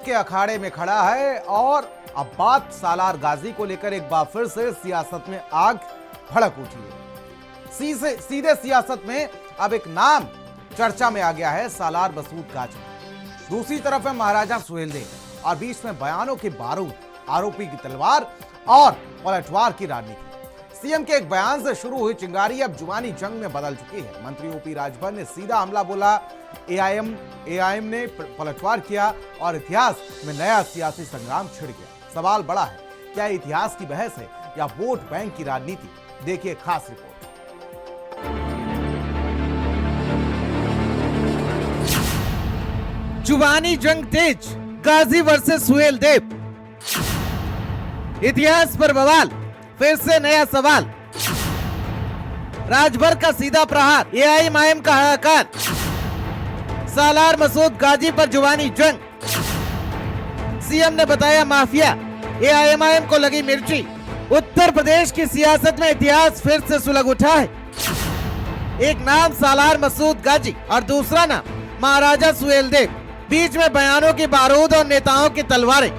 के अखाड़े में खड़ा है और अब बात सालार गाजी को लेकर एक बार फिर से सियासत में आग भड़क उठी है। सीधे सियासत में अब एक नाम चर्चा में आ गया है, सालार मसूद गाजी। दूसरी तरफ है महाराजा सुहेलदेव और बीच में बयानों के बारूद, आरोपी की तलवार और पलटवार की राजनीति। सीएम के एक बयान से शुरू हुई चिंगारी अब जुबानी जंग में बदल चुकी है। मंत्री ओपी राजभर ने सीधा हमला बोला, एआईएम ने पलटवार किया और इतिहास में नया सियासी संग्राम छिड़ गया। सवाल बड़ा है, क्या इतिहास की बहस है या वोट बैंक की राजनीति? देखिए खास रिपोर्ट। जुबानी जंग तेज, गाजी वर्सेस सुहेलदेव। इतिहास पर बवाल, फिर से नया सवाल। राजभर का सीधा प्रहार, एआईएम का हाहाकार। सालार मसूद गाजी पर जुबानी जंग। सीएम ने बताया माफिया, एआईएम को लगी मिर्ची। उत्तर प्रदेश की सियासत में इतिहास फिर से सुलग उठा है। एक नाम सालार मसूद गाजी और दूसरा नाम महाराजा सुहेलदेव। बीच में बयानों की बारूद और नेताओं की तलवारें।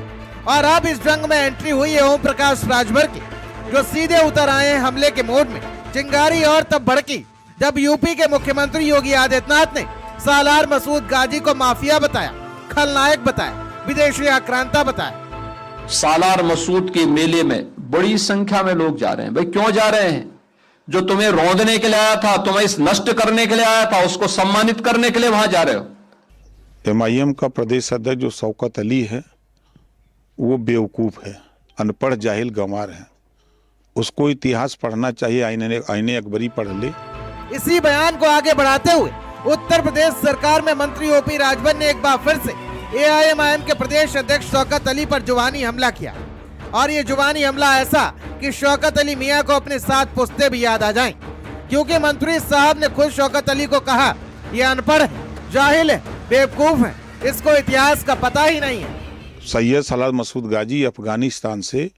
और अब इस जंग में एंट्री हुई है ओम प्रकाश राजभर की, जो सीधे उतर आए हैं हमले के मोड में। चिंगारी और तब भड़की जब यूपी के मुख्यमंत्री योगी आदित्यनाथ ने सालार मसूद गाजी को माफिया बताया, खलनायक बताया, विदेशी आक्रांता बताया। सालार मसूद के मेले में बड़ी संख्या में लोग जा रहे हैं। भाई क्यों जा रहे हैं? जो तुम्हें रौंदने के लिए आया था, तुम्हें इस नष्ट करने के लिए आया था, उसको सम्मानित करने के लिए वहां जा रहे हो। एमआईएम का प्रदेश अध्यक्ष जो शौकत अली है, वो बेवकूफ है, अनपढ़ जाहिल गंवार है। उसको इतिहास पढ़ना चाहिए, आईने अकबरी पढ़ ले। इसी बयान को आगे बढ़ाते हुए उत्तर प्रदेश सरकार में मंत्री ओपी राजभर ने एक बार फिर से एआईएम के प्रदेश अध्यक्ष शौकत अली पर जुबानी हमला किया। और ये जुबानी हमला ऐसा कि शौकत अली मियां को अपने 7 पुश्ते भी याद आ जाएं, क्योंकि मंत्री साहब ने खुद शौकत अली को कहा, ये अनपढ़ है, जाहिल है, बेवकूफ है, इसको इतिहास का पता ही नहीं है। सैयद सालार मसूद गाजी अफगानिस्तान से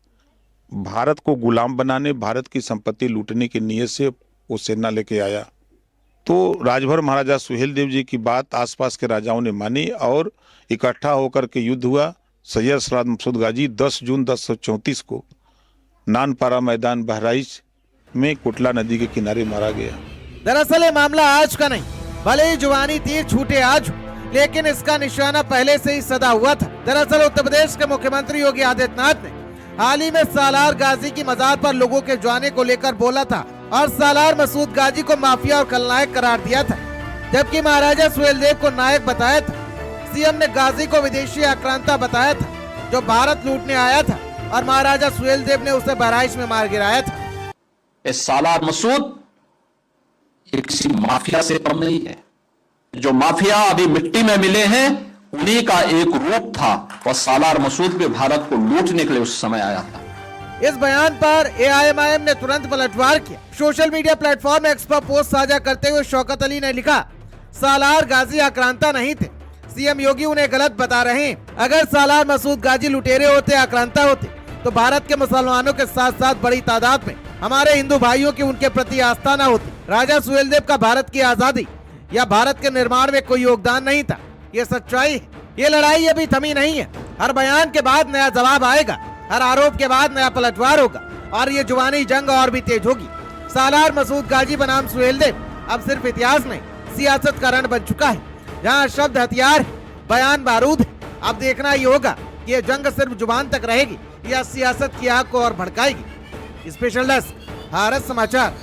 भारत को गुलाम बनाने, भारत की संपत्ति लूटने की नीयत से वो सेना लेके आया। तो राजभर महाराजा सुहेलदेव जी की बात आसपास के राजाओं ने मानी और इकट्ठा होकर के युद्ध हुआ। सैयद सालार मसूद गाजी 10 जून 1034 को नानपारा मैदान बहराइच में कुटला नदी के किनारे मारा गया। दरअसल ये मामला आज का नहीं, भले ही जुबानी तीर छूटे आज, लेकिन इसका निशाना पहले से ही सदा हुआ था। दरअसल उत्तर प्रदेश के मुख्यमंत्री योगी आदित्यनाथ ने हाल ही में सालार गाजी की मजार पर लोगों के जाने को लेकर बोला था और सालार मसूद गाजी को माफिया और खलनायक करार दिया था, जबकि महाराजा सुहेलदेव को नायक बताया था। सीएम ने गाजी को विदेशी आक्रांता बताया था, जो भारत लूटने आया था, और महाराजा सुहेलदेव ने उसे बहराइच में मार गिराया था। इस सालार मसूद ये किसी माफिया से कम नहीं है। जो माफिया अभी मिट्टी में मिले हैं, उन्हीं का एक रूप था और सालार मसूद पे भारत को लूटने के लिए उस समय आया था। इस बयान पर एआईएम ने तुरंत पलटवार किया। सोशल मीडिया प्लेटफॉर्म एक्स पर पोस्ट साझा करते हुए शौकत अली ने लिखा, सालार गाजी आक्रांता नहीं थे, सीएम योगी उन्हें गलत बता रहे हैं। अगर सालार मसूद गाजी लुटेरे होते, आक्रांता होते, तो भारत के मुसलमानों के साथ साथ बड़ी तादाद में हमारे हिंदू भाइयों की उनके प्रति आस्था न होती। राजा सुहेलदेव का भारत की आजादी या भारत के निर्माण में कोई योगदान नहीं था, ये सच्चाई है। ये लड़ाई अभी थमी नहीं है। हर बयान के बाद नया जवाब आएगा, हर आरोप के बाद नया पलटवार होगा और ये जुबानी जंग और भी तेज होगी। सालार मसूद गाजी बनाम सुहेलदेव अब सिर्फ इतिहास नहीं, सियासत का रण बन चुका है, जहाँ शब्द हथियार है, बयान बारूद है। अब देखना ही होगा कि ये जंग सिर्फ जुबान तक रहेगी या सियासत की आग को और भड़काएगी। स्पेशल डेस्क, भारत समाचार।